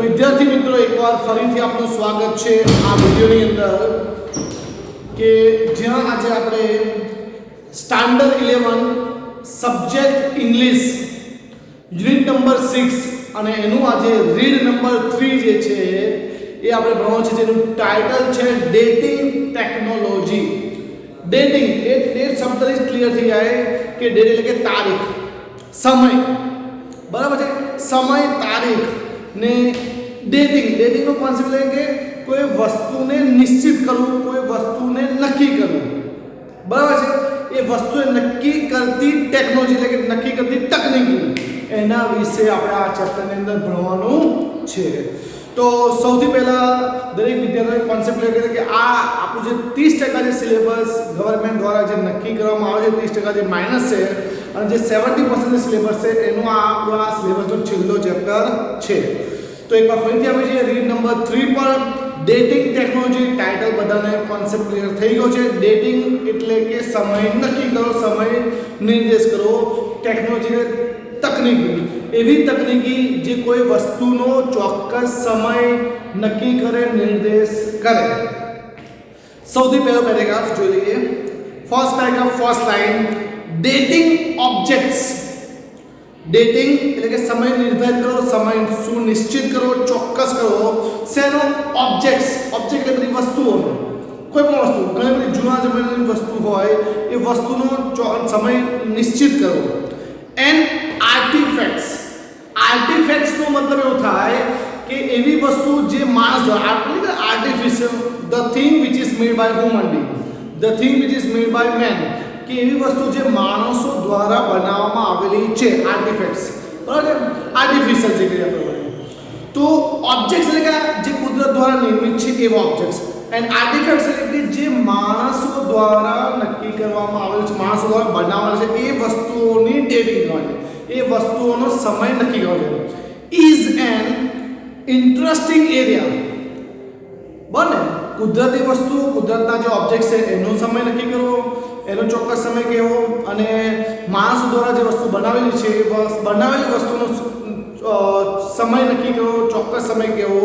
વિદ્યાર્થી મિત્રો એકવાર ફરીથી આપનું સ્વાગત છે આ વિડિયોની અંદર કે જ્યાં આજે આપણે standard 11 subject English unit number 6 અને એનું આજે રીડ નંબર 3 જે છે એ આપણે ભણવાનું છે, જેનું ટાઇટલ છે ડેટિંગ ટેકનોલોજી. ડેટિંગ એ ડેટ શબ્દથી ક્લિયર થઈ જાય કે ડેટ એટલે કે તારીખ, સમય, બરાબર છે, સમય, તારીખ ને ડેટિંગનો કોન્સેપ્ટ એટલે કે કોઈ વસ્તુને નિશ્ચિત કરવું, કોઈ વસ્તુને નક્કી કરવું, બરાબર છે. એ વસ્તુને નક્કી કરતી ટેકનોલોજી એટલે કે નક્કી કરતી તકનીકી, એના વિશે આપણે આ ચેપ્ટરની અંદર ભણવાનું છે. તો સૌથી પહેલા દરેક વિદ્યાર્થીઓને કોન્સેપ્ટ ક્લિયર કરે કે આ આપણું જે 30% જે સિલેબસ ગવર્મેન્ટ દ્વારા જે નક્કી કરવામાં આવે છે, 30% જે માઇનસ છે અને જે 70% જે સિલેબસ છે એનો આ આપણા સિલેબસનો છેલ્લો ચેપ્ટર છે. તો એકવાર ફરીથી આપણે જે રીડ નંબર 3 પર ડેટિંગ ટેકનોલોજી ટાઇટલ બધાને કોન્સેપ્ટ ક્લિયર થઈ ગયો છે. ડેટિંગ એટલે કે સમય નક્કી કરો, સમય નિર્દેશ કરો, ટેકનોલોજી તકનીકી, એવી તકનીકી જે કોઈ વસ્તુનો ચોક્કસ સમય નક્કી કરે, નિર્દેશ કરે. સૌથી પહેલો પેરેગ્રાફ જોઈ લઈએ. First paragraph, first line, dating objects. Dating એટલે કે સમય નિર્ધારિત કરો, સમય સુનિશ્ચિત કરો, ચોક્કસ કરો. શેનો? ઓબ્જેક્ટ્સ. ઓબ્જેક્ટ એટલે બધી વસ્તુઓનો, કોઈ પણ વસ્તુ, ઘણી બધી જૂના જમાનાની વસ્તુ હોય એ વસ્તુનો સમય નિશ્ચિત કરો. And artefacts. આર્ટિફેક્ટ્સનો મતલબ એવો થાય કે એવી વસ્તુ જે માણસ દ્વારા, artificial, the thing which is made by human being, the thing which is made by man, કે એવી વસ્તુ જે માણસો દ્વારા બનાવવામાં આવેલી છે, આર્ટિફેક્ટ્સ, બરાબર, આર્ટિફિશિયલ જે કહીએ આપણે. તો ઓબ્જેક્ટ્સ એટલે કે જે કુદરત દ્વારા નિર્મિત છે એવા ઓબ્જેક્ટ્સ. એન્ડ આર્ટિફેક્ટ્સ એટલે કે જે માણસો દ્વારા નક્કી કરવામાં આવેલ છે, માણસો દ્વારા બનાવેલ છે, એ વસ્તુઓની ડેટિંગ કરવાની, એ વસ્તુઓનો સમય નક્કી કરવાનો. Is an interesting area. બને કુદરતી વસ્તુ, કુદરતના જે ઓબ્જેક્ટ છે એનો સમય નક્કી કરવો, એનો ચોક્કસ સમય કહેવો, અને માણસો દ્વારા જે વસ્તુ બનાવેલી છે એ બનાવેલી વસ્તુનો સમય નક્કી કરવો, ચોક્કસ સમય કહેવો,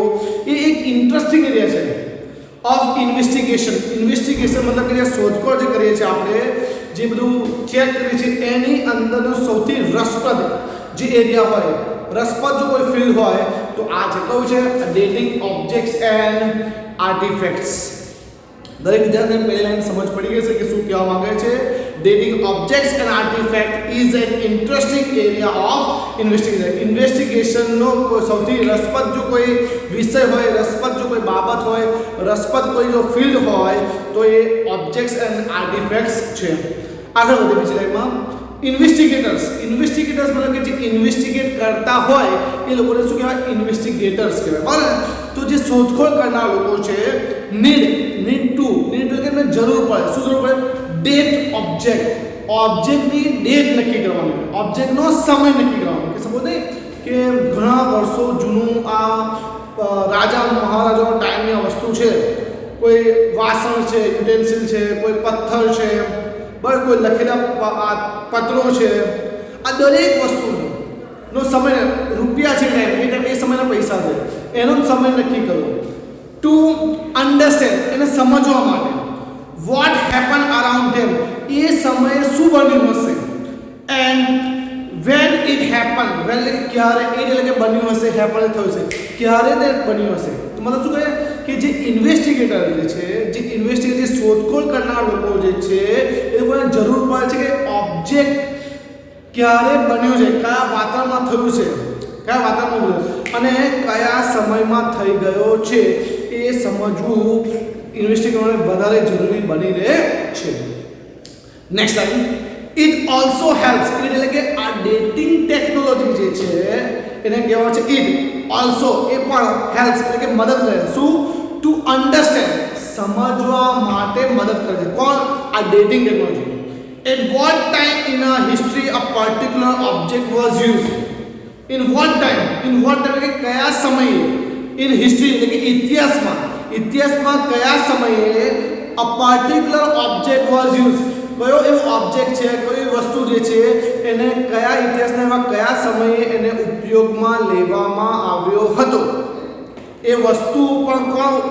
એ એક ઇન્ટરેસ્ટિંગ એરિયા છે ઓફ ઇન્વેસ્ટિગેશન. ઇન્વેસ્ટિગેશન મતલબ કે જે શોધખોળ જે કરીએ છીએ આપણે, જે બધું ચેક કરીએ છીએ, એની અંદરનો સૌથી રસપ્રદ જે એરિયા હોય, રસપ્રદ જો કોઈ ફિલ્ડ હોય તો આ છે. કયું છે? Dating objects and artefacts. દરેક વિદ્યાર્થીને પહેલી લાઈન સમજ પડી ગઈ છે કે શું કહેવા માંગે છે. Dating objects and artefact is an interesting area of investigation. ઇન્વેસ્ટિગેશનનો સૌથી રસપ્રદ જો કોઈ વિષય હોય, રસપ્રદ જો કોઈ બાબત હોય, રસપ્રદ કોઈ જો ફિલ્ડ હોય તો એ ઓબ્જેક્ટ્સ એન્ડ આર્ટિફેક્ટ્સ છે. આગળ વધીએ બીજી લાઈનમાં. ઇન્વેસ્ટિગેટર્સ. ઇન્વેસ્ટિગેટર્સ મતલબ કે જે ઇન્વેસ્ટિગેટ કરતા હોય એ લોકોને શું કહેવાય? ઇન્વેસ્ટિગેટર્સ કહેવાય, બરાબર. તો જે શોધખોળ કરનાર લોકો છે, નીડ ટુ એટલે કે જરૂર પડે. શું જરૂર પડે? Date object. ઓબ્જેક્ટની ડેટ નક્કી કરવાની, ઓબ્જેક્ટનો સમય નક્કી કરવાનો. કે સપોઝ નહીં કે ઘણા વર્ષો જૂનું આ રાજા મહારાજાનો ટાઈમની આ વસ્તુ છે, કોઈ વાસણ છે, યુટેન્સિલ છે, કોઈ પથ્થર છે, બરાબર, કોઈ લખેલા પત્રો છે, આ દરેક વસ્તુનો સમય, રૂપિયા છે ટાઈમ, એ સમયના પૈસા છે, એનો સમય નક્કી કરવો. ટુ અન્ડરસ્ટેન્ડ, એને સમજવા માટે. વોટ હેપન અરાઉન્ડ ધેમ, એ સમયે શું બન્યું હશે. And when it happen, when એટલે ક્યારે, ઇટ એટલે કે બન્યું હશે, હેપન થયું હશે, ક્યારે તે બન્યું હશે. તો મતલબ શું કહે કે જે ઇન્વેસ્ટિગેટર જે છે, જે ઇન્વેસ્ટિગેટ, જે શોધખોળ કરનાર લોકો જે છે, એ લોકોને જરૂર પડે છે કે ઓબ્જેક્ટ ક્યારે બન્યો છે, કયા વાતાવરણમાં થયું છે, કયા વાતાવરણમાં અને કયા સમયમાં થઈ ગયો છે, એ સમજવું ઇન્વેસ્ટિગેટરને વધારે જરૂરી બની રહે છે. Next line. It also helps. It એટલે કે આ ડેટિંગ ટેકનોલોજી જે છે એને કહેવાય છે ઇટ ઓલ્સો, એ પણ હેલ્પ્સ એટલે કે મદદ કરે. શું? ટુ અન્ડરસ્ટેન્ડ, સમજવા માટે મદદ કરે છે. કોણ? આ dating technology. At what time in a history a particular object was use. In what time, in what time એટલે કે કયા સમયે, ઇન હિસ્ટ્રી એટલે કે ઇતિહાસમાં, ઇતિહાસમાં કયા સમયે અ પર્ટિક્યુલર ઓબ્જેક્ટ વોઝ યુઝ, કયો એવો ઓબ્જેક્ટ છે, કઈ વસ્તુ જે છે એને કયા ઇતિહાસના એવા કયા સમયે એને ઉપયોગમાં લેવામાં આવ્યો હતો. એ વસ્તુ પણ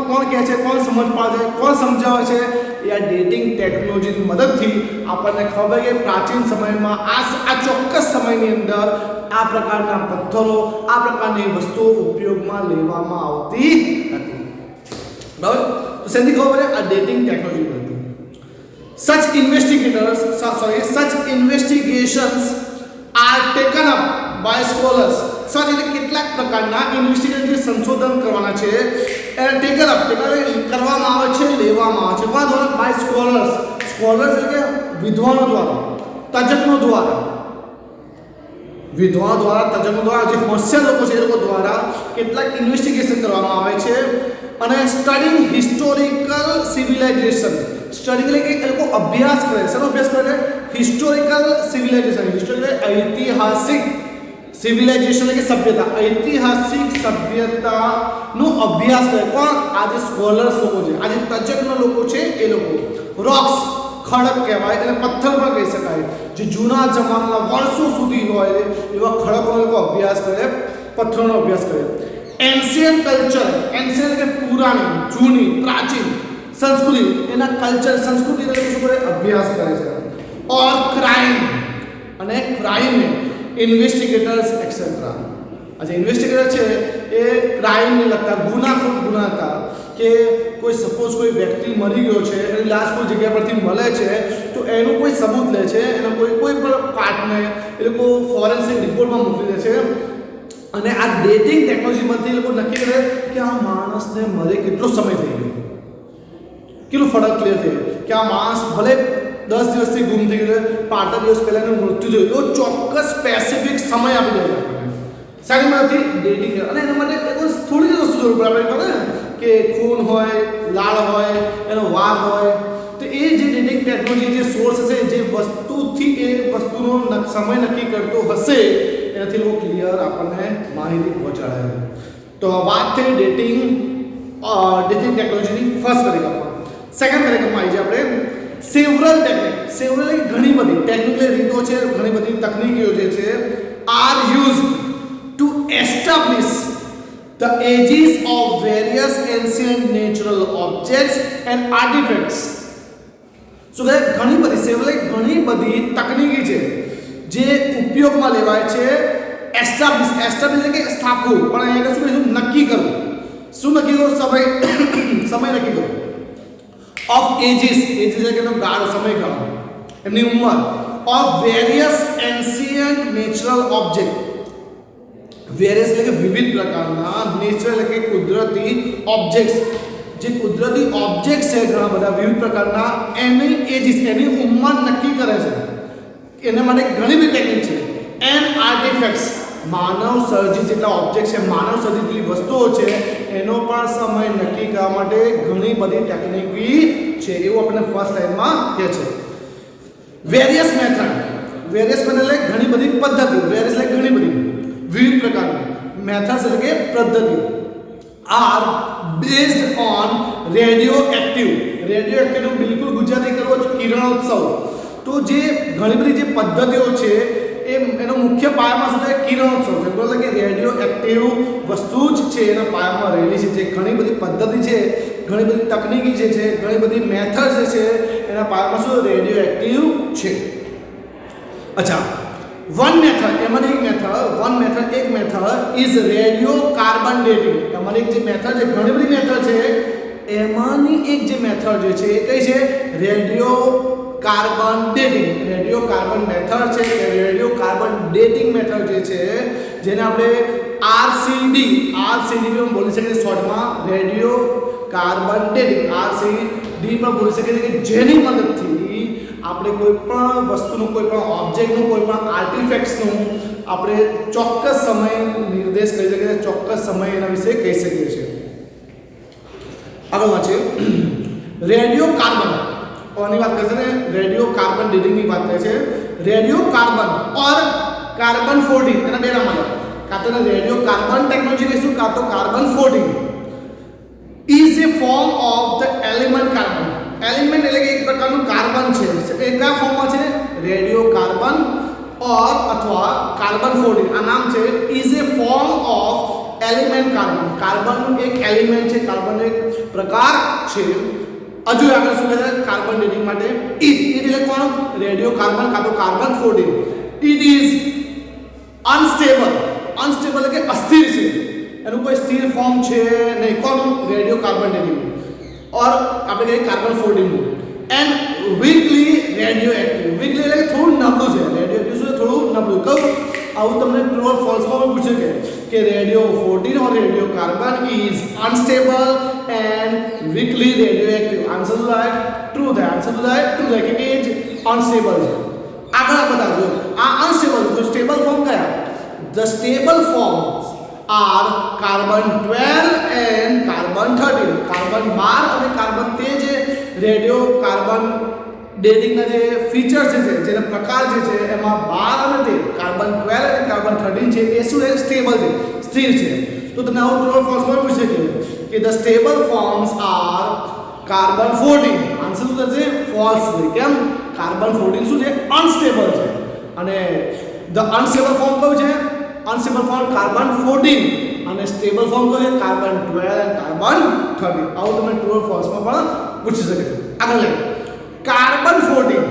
કોણ કહે છે, કોણ સમજ પાડે છે, કોણ સમજાવે છે? એ આ ડેટિંગ ટેકનોલોજીની મદદથી આપણને ખબર કે પ્રાચીન સમયમાં આ ચોક્કસ સમયની અંદર આ પ્રકારના પથ્થરો, આ પ્રકારની વસ્તુઓ ઉપયોગમાં લેવામાં આવતી હતી. બરાબર? તો શેની ખબર છે? આ ડેટિંગ ટેકનોલોજી હતી. Such investigations are taken up by scholars. સચ એટલે કેટલાક પ્રકારના ઇન્વેસ્ટિગેશન, જે સંશોધન કરવાના છે એને ટેકન અપ કરવામાં આવે છે, લેવામાં આવે છે. કોના દ્વારા? By scholars. સ્કોલર્સ એટલે કે વિદ્વાનો દ્વારા, તજજ્ઞો દ્વારા, વિદ્વાનો દ્વારા, તજજ્ઞો દ્વારા, જે હોશિયાર લોકો છે એ લોકો દ્વારા કેટલાક ઇન્વેસ્ટિગેશન કરવામાં આવે છે. અને સ્ટડીંગ હિસ્ટોરિકલ સિવિલાઇઝેશન. સ્ટડી એટલે કે એ લોકો અભ્યાસ કરે. શેનો અભ્યાસ કરે? Historical civilisation. હિસ્ટોરિકલ ઐતિહાસિક, સિવિલાઇઝેશન એટલે કે સભ્યતા, ઐતિહાસિક સભ્યતાનો અભ્યાસ કરે. કોણ? આ જે સ્કોલર્સ લોકો છે, આ જે તજજ્ઞ લોકો છે એ લોકો. રોક્સ, ખડક કહેવાય, એટલે પથ્થર પણ કહી શકાય, જે જૂના જમાનાના વર્ષો સુધી હોય એવા ખડકોનો લોકો અભ્યાસ કરે, પથ્થરોનો અભ્યાસ કરે. Ancient culture. એન્શિયન્ટ એટલે પુરાણી, જૂની, પ્રાચીન સંસ્કૃતિ, એના કલ્ચર, સંસ્કૃતિનો શું કરે? અભ્યાસ કરે છે. ઓર ક્રાઇમ, અને ક્રાઇમને ઇન્વેસ્ટિગેટર્સ એક્સેટ્રા. આજે ઇન્વેસ્ટિગેટર છે એ ક્રાઇમને લગતા ગુના હતા, કે કોઈ સપોઝ કોઈ વ્યક્તિ મરી ગયો છે, એની લાશ કોઈ જગ્યા પરથી મળે છે, તો એનું કોઈ સબૂત લે છે, એનો કોઈ પણ પાર્ટને એ લોકો ફોરેન્સિક રિપોર્ટમાં મોકલી દે છે. અને આ ડેટિંગ ટેકનોલોજીમાંથી એ લોકો નક્કી કરે કે આ માણસને મરે કેટલો સમય થઈ ગયો, કેટલો ફરક ક્લિયર થઈ ગયો, કે આ માણસ ભલે 10 દિવસથી ગુમ થઈ ગયો, 5 દિવસ પહેલાંનું મૃત્યુ થયું, એવો ચોક્કસ સ્પેસિફિક સમય આપી દે આપણને. સાઈડમાંથી ડેટિંગ. અને એના માટે થોડી જ વસ્તુ જરૂર પડે. આપણે ખબર ને કે ખૂન હોય, લાળ હોય, એનો વાર હોય, તો એ જે ડેટિંગ ટેકનોલોજી, જે સોર્સ હશે, જે વસ્તુથી એ વસ્તુનો સમય નક્કી કરતો હશે, એનાથી લોકો ક્લિયર આપણને માહિતી પહોંચાડે. તો વાત થઈ ડેટિંગ ટેકનોલોજીની ફર્સ્ટ તરીકામાં. સેકન્ડ તરીકામાં આવી જાય આપણે સેવરલ ટેકનિક. સેવરલ એટલે ઘણી બધી ટેકનિકલ રીતો છે, ઘણી બધી તકનીકીઓ જે છે are use to establish the ages of various ancient natural objects and artifacts. So ઘણી બધી સેવરલ ઘણી બધી તકનીકી છે જે ઉપયોગમાં લેવાય છે. એસ્ટાબ્લિશ એટલે કે સ્થાપવું, પણ અહીંયા શું કહીશું? નક્કી કરવું. શું નક્કી કરવું? સમય નક્કી કરવો. ઓફ એજીસ એટલે કે ગાળો, સમયગાળો, એમની ઉંમર. Of various ancient natural object. Various એટલે કે વિવિધ પ્રકારના, નેચરલ એટલે કે કુદરતી ઓબ્જેક્ટ્સ, જે કુદરતી ઓબ્જેક્ટ્સ છે ઘણા બધા વિવિધ પ્રકારના, એની એજીસ, એની ઉંમર નક્કી કરે છે. એના માટે ઘણી બધી ટેકનિક છે. એન્ડ આર્ટિફેક્ટ્સ, માનવ સર્જિત જેટલા ઓબ્જેક્ટ છે, માનવ સર્જિત જેટલી વસ્તુઓ છે, એનો પણ સમય નક્કી કરવા માટે ઘણી બધી ટેકનિકી છે. એવું આપણે ફર્સ્ટ લાઈનમાં કહે છે. Various method. વેરિયસ મેથડ એટલે ઘણી બધી પદ્ધતિ. વેરિયસ એટલે ઘણી બધી, વિવિધ પ્રકારની. મેથડ્સ એટલે કે પદ્ધતિ. Are based on radio active. Radio એક્ટિવનું બિલકુલ ગુજરાતી કરવો તો કિરણોત્સવ. તો જે ઘણી બધી જે પદ્ધતિઓ છે એનો મુખ્ય પાયામાં શું છે? કિરણોત્સવ છે. એટલે કે રેડિયો એક્ટિવ વસ્તુ જ છે એના પાયામાં રહેલી છે. જે ઘણી બધી પદ્ધતિ છે, ઘણી બધી તકનીકી જે છે, ઘણી બધી મેથડ જે છે, એના પાયામાં શું? રેડિયો એક્ટિવ છે. અચ્છા, એક method is radio carbon dating. તમારી એક જે મેથડ છે, ઘણી બધી મેથડ છે, એમાંની એક જે મેથડ જે છે એ કઈ છે? Radio carbon dating. Radio carbon method છે કે રેડિયો કાર્બન ડેટિંગ મેથડ જે છે, જેને આપણે આરસીડી પણ બોલી શકીએ શોર્ટમાં, રેડિયો કાર્બન ડેટિંગ, આરસીડી પણ બોલી શકીએ કે જેની મદદથી આપણે કોઈ પણ વસ્તુનું, કોઈ પણ ઓબ્જેક્ટનું, કોઈ પણ આર્ટિફેક્ટ્સનું આપણે ચોક્કસ સમય નિર્દેશ કરી શકીએ છીએ, ચોક્કસ સમય એના વિશે કહી શકીએ છીએ. આગળ વાંચીએ. રેડિયો કાર્બન કોની વાત કરે છે ને? રેડિયો કાર્બન ડેટિંગની વાત કરે છે. રેડિયો કાર્બન ઓર કાર્બન 14 એના બે નામ આવે. કાં તો રેડિયો કાર્બન ટેકનોલોજી કહીશું, કાં તો carbon 14 is a form of the element carbon. Element એટલે કે એક પ્રકારનું કાર્બન છે. એ કયા ફોર્મમાં છે? રેડિયો કાર્બન ઓર અથવા કાર્બન 14. આ નામ છે is a form of element carbon, કાર્બનનું એક એલિમેન્ટ છે, કાર્બનનો એક પ્રકાર છે. હજુ આગળ શું કહે છે કાર્બન ડેટિંગ માટે? ઇટ એટલે કોણ? રેડિયો કાર્બન કાં તો carbon 14. It is unstable, unstable એટલે કે અસ્થિર છે, એનું કોઈ સ્થિર ફોર્મ છે નહીં. કોનું? રેડિયો કાર્બન ડેટિંગ ઓર આપણે કહીએ carbon 14. And weakly radio active, weekly એટલે કે થોડું નબળું છે. રેડિયો એક્ટિવ શું? થોડું નબળું. કહું આવું તમને ટ્રુ ઓર ફોલ્સ માં પૂછે કે રેડિયો 14 और radio carbon is unstable and weakly radio active. Answer શું થાય? ટ્રુ થાય. આન્સર શું થાય? ટ્રુ થાય કે એ જ અનસ્ટેબલ છે. આગળ બતાવજો આ અનસ્ટેબલ તો સ્ટેબલ ફોર્મ કયા? The stable forms are carbon 12 and carbon 13. Carbon 12 અને કાર્બન 13 જે રેડિયો કાર્બન ડેટિંગના જે ફીચર્સ છે, જેના પ્રકાર જે છે એમાં 12 અને 13 કાર્બન 12 અને કાર્બન 13 છે એ શું છે? સ્ટેબલ છે, સ્થિર છે. તો તમને આવું ટ્રુ ઓર ફોલ્સ માં પૂછે કે the stable forms are carbon 14. Answer શું થશે? ફોલ્સ છે. કેમ? કાર્બન 14 શું છે? અનસ્ટેબલ છે. અને ધ અનસ્ટેબલ ફોર્મ કયું છે? અનસ્ટેબલ ફોર્મ કાર્બન 14 અને સ્ટેબલ ફોર્મ કયું છે? કાર્બન 12 અને કાર્બન 13. આવું તમને ટ્રુ ઓર ફોલ્સ માં પણ પૂછી શકે. આગળ લે કાર્બન 14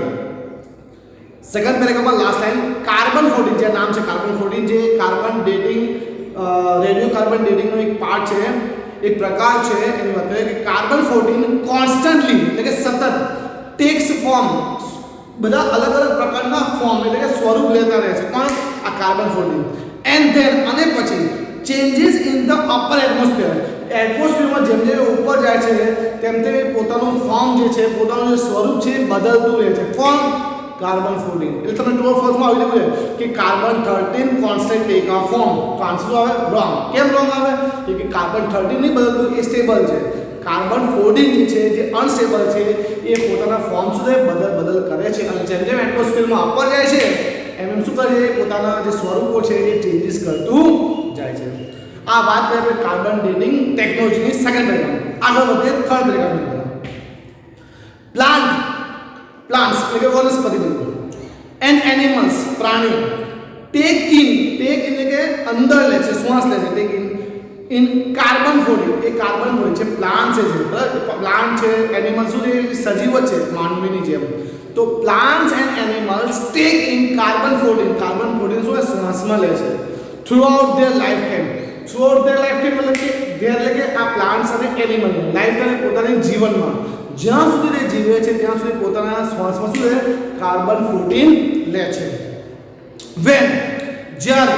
સેકન્ડ પેરેગ્રાફમાં લાસ્ટ લાઈન કાર્બન 14 જે નામ છે કાર્બન 14 જે કાર્બન ડેટિંગ રેડિયો કાર્બન ડેટિંગનો એક પાર્ટ છે, એક પ્રકાર છે. એની વાત કરીએ કે કાર્બન 14 કોન્સ્ટન્ટલી એટલે કે સતત ટેક્સ ફોર્મ, બધા અલગ અલગ પ્રકારના ફોર્મ એટલે કે સ્વરૂપ લેતા રહે છે. પણ આ કાર્બન 14 એન્ડ ધેન અને પછી changes in the upper atmosphere, એટમોસ્ફિયરમાં જેમ જેમ ઉપર જાય છે તેમ તેમ પોતાનું ફોર્મ જે છે, પોતાનું જે સ્વરૂપ છે બદલતું રહે છે. કોણ? કાર્બન 14. એટલે તમને ટ્રુ ઓર ફોલ્સ માં આવી રહ્યું છે કે carbon 13 constant take a form. તો આન્સર આવે રોંગ. કેમ રોંગ આવે? કે કાર્બન 13 નહીં બદલતું, એ સ્ટેબલ છે. કાર્બન 14 જે છે જે અનસ્ટેબલ છે એ પોતાના ફોર્મ સુધી બદલ કરે છે અને જેમ જેમ એટમોસ્ફિયરમાં ઉપર જાય છે એમ એમ શું કરે છે? પોતાના જે સ્વરૂપો છે એ ચેન્જીસ કરતું જાય છે. આ વાત કરીએ કાર્બન ડેટિંગ ટેકનોલોજીની સેકન્ડ પેરેગ્રાફ. આગળ વધીએ થર્ડ પેરેગ્રાફમાં. પ્લાન્ટ્સ એટલે કે વનસ્પતિ એન્ડ એનિમલ્સ પ્રાણી ટેક ઇન એટલે કે અંદર લે છે, શ્વાસ લે છે. Tech in carbon 14 A carbon 14 છે. પ્લાન્ટ છે બરાબર, પ્લાન્ટ છે, એનિમલ શું છે? સજીવો છે માનવીની જેમ. તો plants and animals tech in carbon 14. Carbon 14 શું શ્વાસમાં લે છે through out there life time. Through out there life time એટલે કે આ પ્લાન્ટ્સ અને એનિમલ લાઈફ ટાઈમ પોતાની જીવનમાં જ્યાં સુધી તે જીવે છે ત્યાં સુધી પોતાના શ્વાસમાં શું છે? કાર્બન 14 લે છે. વેન જ્યારે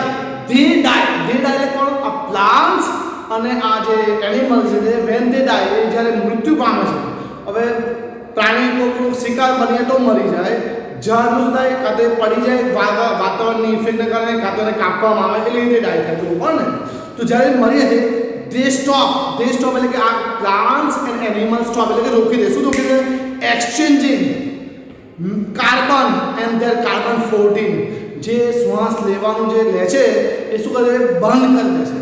they die એટલે કોણ? આ પ્લાન્ટ્સ અને આ જે એનિમલ્સ છે વેન they die એ જ્યારે મૃત્યુ પામે છે. હવે પ્રાણી કોઈ શિકાર બને તો મરી જાય, ઝાડનું થાય કાં તો પડી જાય વાતાવરણની ઇફેક્ટને કારણે, કાં તો એને કાપવામાં આવે એટલે રીતે ડાય થાય પણ ને. તો જ્યારે મરી જાય they stop એટલે કે આ પ્લાન્ટ્સ એન્ડ એનિમલ્સ સ્ટોપ એટલે કે રોકી દે. શું રોકી દે? Exchanging carbon and their carbon 14 જે શ્વાસ લેવાનું જે લે છે એ શું કરે? બંધ કરી દે છે.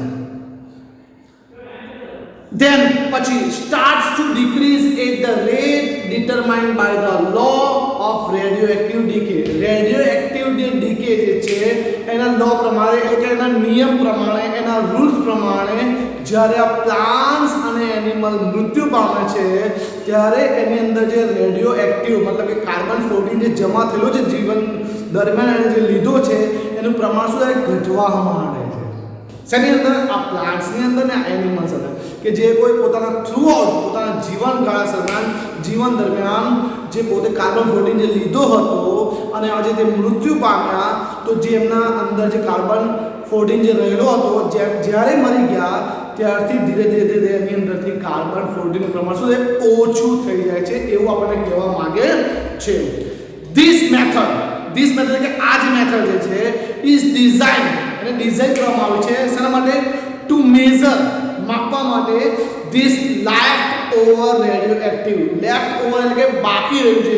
then પછી starts to decrease at the rate determined by the law of radioactive decay. radioactive decay જે છે એના લો પ્રમાણે એટલે કે એના નિયમ પ્રમાણે, એના રૂલ્સ પ્રમાણે જ્યારે આ પ્લાન્ટ્સ અને એનિમલ મૃત્યુ પામે છે ત્યારે એની અંદર જે રેડિયો એક્ટિવ મતલબ કે કાર્બન 14 જે જમા થયેલો છે જીવન દરમિયાન એને જે લીધો છે એનું પ્રમાણ શું થાય? ઘટવા માંડે છે. શેની અંદર? આ પ્લાન્ટ્સની અંદર ને આ એનિમલ્સ અંદર કે જે કોઈ પોતાના થ્રુઆઉટ પોતાના જીવન દરમિયાન જે પોતે કાર્બન 14 જે લીધો હતો અને આજે તે મૃત્યુ પામ્યા તો જે એમના અંદર જે કાર્બન 14 જે રહેલો હતો જ્યારે મરી ગયા ત્યારથી ધીરે ધીરે એની અંદરથી કાર્બન 14 નું પ્રમાણ શું છે? ઓછું થઈ જાય છે એવું આપણને કહેવા માંગે છે. ધીસ મેથડ એટલે કે આ જે મેથડ જે છે ઇઝ ડિઝાઇન કરવામાં આવી છે શેના માટે? ટુ મેઝર માપવા માટે this left over radio active. Left over એટલે કે બાકી રહ્યું છે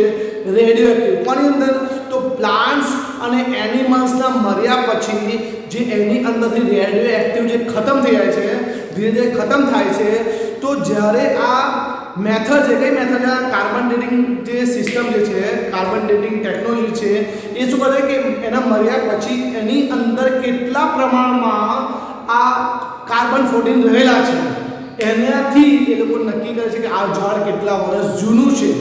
રેડિયો એક્ટિવ. કોની અંદર? તો પ્લાન્ટ્સ અને એનિમલ્સના મર્યા પછી જે એની અંદરથી રેડિયો એક્ટિવ જે ખતમ થઈ જાય છે, ધીરે ધીરે ખતમ થાય છે. તો જ્યારે આ મેથડ છે કઈ મેથડ છે? કાર્બન ડેટિંગ જે સિસ્ટમ જે છે, કાર્બન ડેટિંગ ટેકનોલોજી છે એ શું કરે કે એના મર્યા પછી એની અંદર કેટલા પ્રમાણમાં આ કાર્બન 14 રહેલા છે એનાથી એ લોકો નક્કી કરે છે કે આ ઝાડ કેટલા વર્ષ જૂનું છે,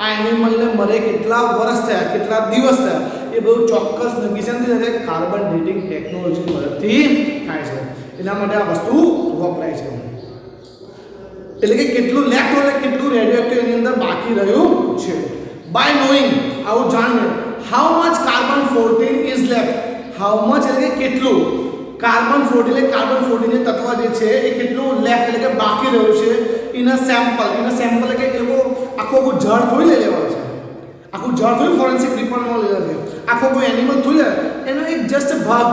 આ એનિમલને મરે કેટલા વર્ષ થયા, કેટલા દિવસ થયા, એ બધું ચોક્કસ નક્કી છે કાર્બન ડેટિંગ ટેકનોલોજી મદદથી થાય છે. એના માટે આ વસ્તુ વપરાય છે. એટલે કે કેટલું લેફ્ટ અને કેટલું રેડિયોએક્ટિવ એની અંદર બાકી રહ્યું છે. બાય નોઈંગ, આવું જાણીને how much carbon 14 is left, how much એટલે કે કેટલું કાર્બન 14 એટલે કાર્બન 14 જે તત્વ જે છે એ કેટલું લેફ્ટ એટલે કે બાકી રહ્યું છે ઇન અ સેમ્પલ. એટલે કે એ લોકો આખું ઝાડ થોડી લઈ લેવાનું છે, આખું ઝાડ થોડી ફોરેન્સિક ડિપાર્ટમેન્ટમાં લઈ લેવાનું છે, આખો કોઈ એનિમલ થોડી લે, એનો એક જસ્ટ ભાગ,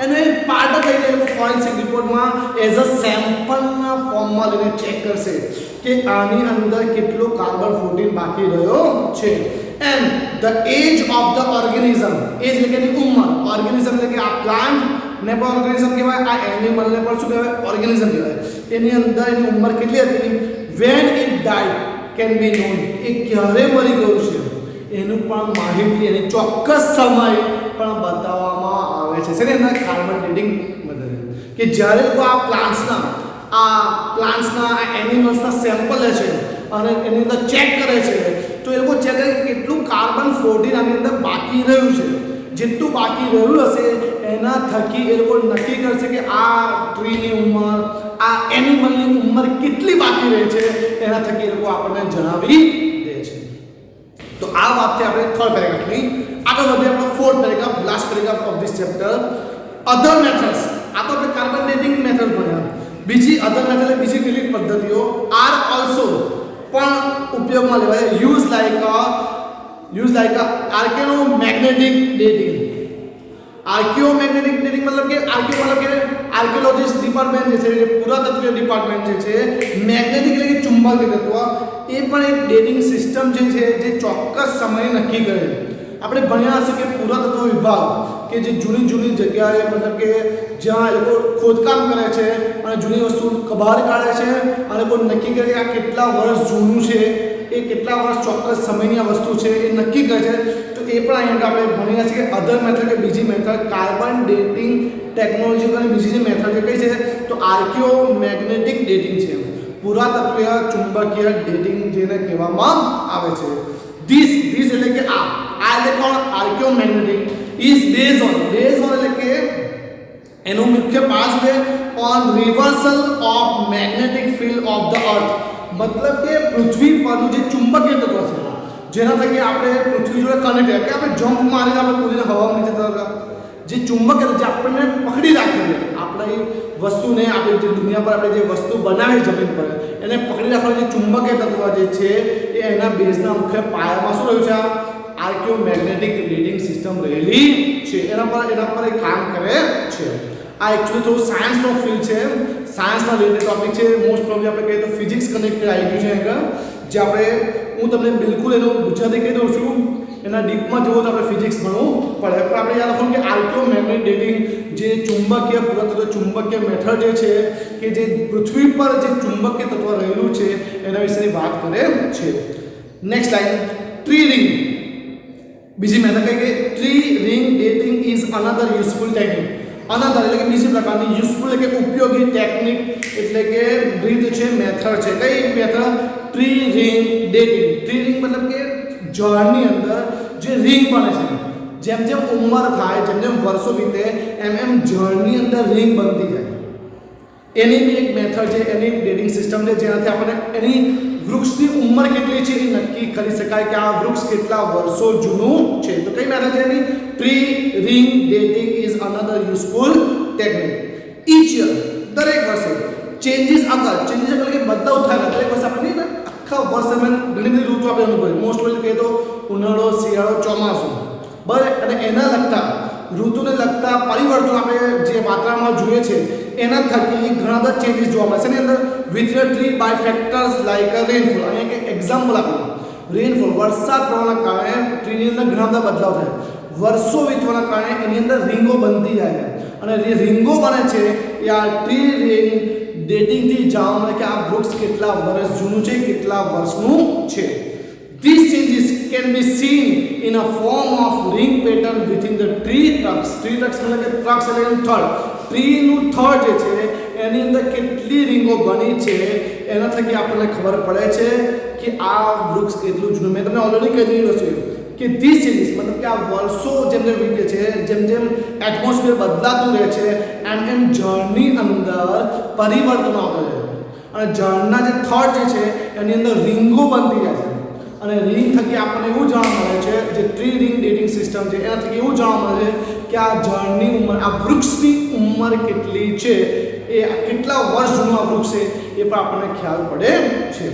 એનો એક પાર્ટ જ લઈને એ લોકો ફોરેન્સિક રિપોર્ટમાં એઝ અ સેમ્પલના ફોર્મમાં લઈને ચેક કરશે કે આની અંદર કેટલો કાર્બન 14 બાકી રહ્યો છે. And the age of the organism, age એટલે કે એની ઉંમર, ઓર્ગેનિઝમ એટલે કે આ પ્લાન્ટ ને પણ ઓર્ગેનિઝમ કહેવાય, આ એનિમલને પણ શું કહેવાય, ઓર્ગેનિઝમ કહેવાય. એની અંદર એની ઉંમર કેટલી હતી, when it died can be known, એ ક્યારે મરી ગયું છે એનું પણ માહિતી, એની ચોક્કસ સમય પણ બતાવવામાં આવે છે. શેની અંદર, કાર્બન ડેટિંગ મદદ, કે જ્યારે લોકો આ પ્લાન્ટ્સના આ એનિમલ્સના સેમ્પલ લે છે અને એની અંદર ચેક કરે છે તો એ લોકો ચેક કરે કે કેટલું કાર્બન 14 આની અંદર બાકી રહ્યું છે. જેટલું બાકી રહ્યું હશે એના થકી એ લોકો નક્કી કરશે કે આ ટ્રીની ઉંમર, આ એનિમલની ઉંમર કેટલી બાકી રહે છે, એના થકી એ લોકો આપણને જણાવી દે છે. તો આ વાત છે આપણે થર્ડ પેરેગ્રાફની. આગળ વધીએ આપણે fourth paragraph, last paragraph of this chapter, other methods. આ તો આપણે કાર્બન ડેટિંગ મેથડ ભણ્યા. બીજી અધર મેથડ એટલે બીજી કેટલીક પદ્ધતિઓ આર ઓલ્સો પણ ઉપયોગમાં લેવાય. Use like archaeomagnetic dating. Archaeomagnetic dating મતલબ કે આર્કિયોલોજીસ્ટ ડિપાર્ટમેન્ટ જે છે, પુરાતત્વીય ડિપાર્ટમેન્ટ જે છે, મેગ્નેટિક એટલે કે ચુંબકીય તત્વ, એ પણ એક ડેટિંગ સિસ્ટમ જે છે જે ચોક્કસ સમય નક્કી કરે. આપણે ભણ્યા હશે કે પુરાતત્વ વિભાગ કે જે જૂની જગ્યાએ મતલબ કે જ્યાં એ લોકો ખોદકામ કરે છે અને જૂની વસ્તુ બહાર કાઢે છે અને કોઈ નક્કી કરે કે આ કેટલા વર્ષ જૂનું છે, એ કેટલા વર્ષ ચોક્કસ સમયની આ વસ્તુ છે એ નક્કી કરે છે. તો એ પણ અહીંયા આપણે ભણ્યા છે કે અધર મેથડ કે બીજી મેથડ કાર્બન ડેટિંગ ટેકનોલોજી અને બીજી જે મેથડ છે કઈ છે તો આર્કિયોમેગ્નેટિક ડેટિંગ છે, પુરાતત્વીય ચુંબકીય ડેટિંગ જેને કહેવામાં આવે છે. ધીસ એટલે કે આ એટલે કોણ, આર્કિયોમેગ્નેટિક ઇઝ બેઝ ઓન એટલે કે એનું મુખ્ય પાસ છે on reversal of magnetic field of the earth. મતલબ કે પૃથ્વી પરનું જે ચુંબકીય તત્વ છે જેના થકી આપણે પૃથ્વી જોડે કનેક્ટ કે આપણે જમ્પ મારીને આપણે કૂદીને હવામાં નીચે તરતા, જે ચુંબકીય જે આપણને પકડી રાખે છે, આપણી વસ્તુને, આપણી જે દુનિયા પર આપણે જે વસ્તુ બનાવી જમીન પર એને પકડી રાખવાનું જે ચુંબકીય તત્વ જે છે એ એના બેઝના મુખ્ય પાયામાં શું રહ્યું છે, આર્કિયોમેગ્નેટિક ડેટિંગ સિસ્ટમ રહેલી છે. એના પર એક કામ કરે છે. આ એકચ્યુઅલી થોડું સાયન્સનો ફિલ્ડ છે, સાયન્સના રિલેટેડ ટોપિક છે. મોસ્ટ પ્રોબેબલી આપણે કહીએ તો ફિઝિક્સ કનેક્ટેડ આવી ગયું છે આગળ, જે આપણે હું તમને બિલકુલ એનું ગુજરાતી કહી દઉં છું, એના ડીપમાં જુઓ તો આપણે ફિઝિક્સ ભણવું પડે. પણ આપણે યાદ રાખવું કે આર્કિયોમેગ્નેટિક ડેટિંગ જે ચુંબકીય પુરાતત્વ ચુંબકીય મેથડ જે છે કે જે પૃથ્વી પર જે ચુંબકીય તત્વ રહેલું છે એના વિશેની વાત કરે છે. Next line, tree ring. બીજી મેથડ કઈ કે tree ring dating is another useful technique. Another એટલે કે બીજી પ્રકારની યુઝફુલ એટલે કે ઉપયોગી ટેકનિક એટલે કે રીત છે, મેથડ છે. કઈ method? Tree ring dating. Tree ring મતલબ કે ઝાડની અંદર જે રીંગ બને છે, જેમ જેમ ઉંમર થાય, જેમ જેમ વર્ષો વીતે એમ ઝાડની અંદર રીંગ બનતી જાય. એની બી એક મેથડ છે, એની ડેટિંગ સિસ્ટમ છે જેનાથી આપણે એની વૃક્ષની ઉંમર કેટલી છે એ નક્કી કરી શકાય કે આ વૃક્ષ કેટલા વર્ષો જૂનું છે. તો કઈ મેથડ છે એની? Tree ring dating is another useful technique. Each year, દરેક વર્ષે ચેન્જીસ એટલે કે બદલાવ થાય. દરેક વર્ષે આપણે આખા વર્ષ દરમિયાન ઘણી બધી ઋતુ આપણે અનુભવી. મોસ્ટ ઓફ કહીએ તો ઉનાળો, શિયાળો, ચોમાસું, બરાબર. અને એના લગતા ઋતુને લગતા પરિવર્તનો આપણે જે વાતાવરણમાં જોઈએ છે એના થકી ઘણા બધા ચેન્જીસ જોવા મળે છે. એની અંદર with tree by factors like rainfall. અહીંયા એક એક્ઝામ્પલ આપું, રેનફોલ, વરસાદ પડવાના કારણે ટ્રીની અંદર ઘણા બધા બદલાવ થાય. વર્ષો વીતવાના કારણે એની અંદર રીંગો બનતી જાય છે અને જે રીંગો બને છે એ આ ટ્રી રીંગ ડેટિંગથી જાણવા મળે કે આ વૃક્ષ કેટલા વર્ષ જૂનું છે, કેટલા વર્ષનું છે. These changes can be seen in a form of ring pattern within the tree trunks. Tree trunks એટલે કે ટ્રંક્સ એટલે થડ. ટ્રીનું થડ જે છે એની અંદર કેટલી રીંગો બની છે એના થકી આપણને ખબર પડે છે કે આ વૃક્ષ કેટલું જૂનું. મેં તમને ઓલરેડી કહી દીધું છે કે ધીસ ચેન્જીસ મતલબ કે આ વર્ષો જેમ જેમ વીતે છે, જેમ જેમ એટમોસ્ફિયર બદલાતું રહે છે, એમ ઝાડની અંદર પરિવર્તન આવતા રહે છે અને ઝાડના જે થડ જે છે એની અંદર રીંગો બનતી જાય છે અને રીંગ થકી આપણને એવું જાણવા મળે છે, જે ટ્રી રિંગ ડેટિંગ સિસ્ટમ છે એના થકી એવું જાણવા મળે છે કે આ ઝાડની ઉંમર, આ વૃક્ષની ઉંમર કેટલી છે, એ કેટલા વર્ષ જૂનું આ વૃક્ષ છે એ પણ આપણને ખ્યાલ પડે છે.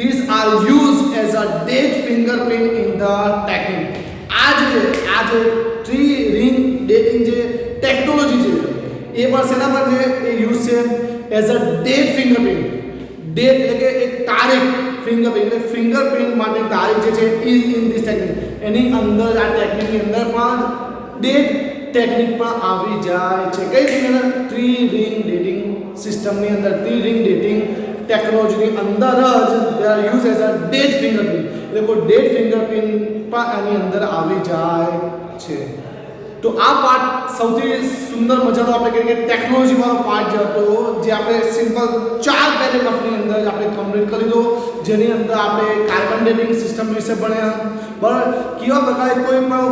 These are used as a date fingerprint in the technique. આ જે ટ્રી રિંગ ડેટિંગ જે ટેકનોલોજી છે એ પણ શેના પર છે? એ યુઝ છે as a date fingerprint. Date એટલે કે એક તારીખ, ફિંગરપ્રિન્ટ એટલે ફિંગરપ્રિન્ટ માટે તારીખ જે છે ઇઝ ઇન ધીસ ટેકનિક. એની અંદર આ ટેકનિકની અંદર પણ ડેટ ટેકનિક પણ આવી જાય છે. કઈ રીતે? ટ્રી રિંગ ડેટિંગ સિસ્ટમની અંદર, ટ્રી રિંગ ડેટિંગ ટેકનોલોજીની અંદર જ they are use as a date fingerprint. એટલે કોઈ ડેટ ફિંગરપ્રિન્ટ પણ આની અંદર આવી જાય છે. તો આ પાર્ટ સૌથી સુંદર મજાનો આપણે કહીએ કે ટેકનોલોજી વાળો પાર્ટ જે હતો, જે આપણે સિમ્પલ 4 પેરેગ્રાફની અંદર આપણે કમ્પ્લીટ કરી દો, જેની અંદર આપણે કાર્બન ડેટિંગ સિસ્ટમ વિશે ભણ્યા. બરાબર, કેવા પ્રકારે કોઈ પણ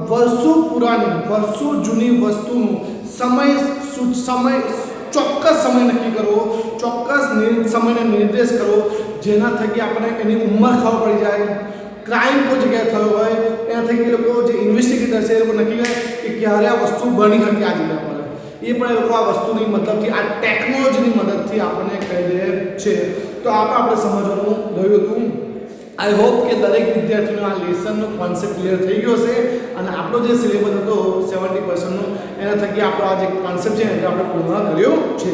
વર્ષો પુરાની, વર્ષો જૂની વસ્તુનું ચોક્કસ સમય નક્કી કરવો, ચોક્કસ સમયને નિર્દેશ કરવો, જેના થકી આપણે એની ઉંમર ખબર પડી જાય. ક્રાઇમ કોઈ જગ્યાએ થયો હોય એના થકી એ લોકો જે ઇન્વેસ્ટિગેટર છે એ લોકો નક્કી કરે કે ક્યારે આ વસ્તુ બની હતી આ જગ્યા પર. એ પણ એ લોકો આ વસ્તુની મતલબથી, આ ટેકનોલોજીની મદદથી આપણને કહી દે છે. તો આપણે સમજવાનું રહ્યું હતું. આઈ હોપ કે દરેક વિદ્યાર્થીનો આ લેસનનો કોન્સેપ્ટ ક્લિયર થઈ ગયો હશે અને આપણો જે સિલેબસ હતો 70%નો, એના થકી આપણો આ જે કોન્સેપ્ટ છે એ આપણે પૂર્ણ કર્યો છે.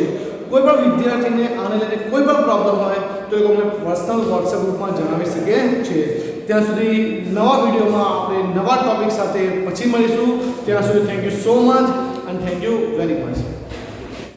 કોઈ પણ વિદ્યાર્થીને આને લઈને કોઈ પણ પ્રોબ્લેમ હોય તો એ અમને પર્સનલ વોટ્સએપ ગ્રુપમાં જણાવી શકે છે. ત્યાં સુધી નવા વિડીયોમાં આપણે નવા ટોપિક સાથે પછી મળીશું. ત્યાં સુધી thank you so much and thank you very much.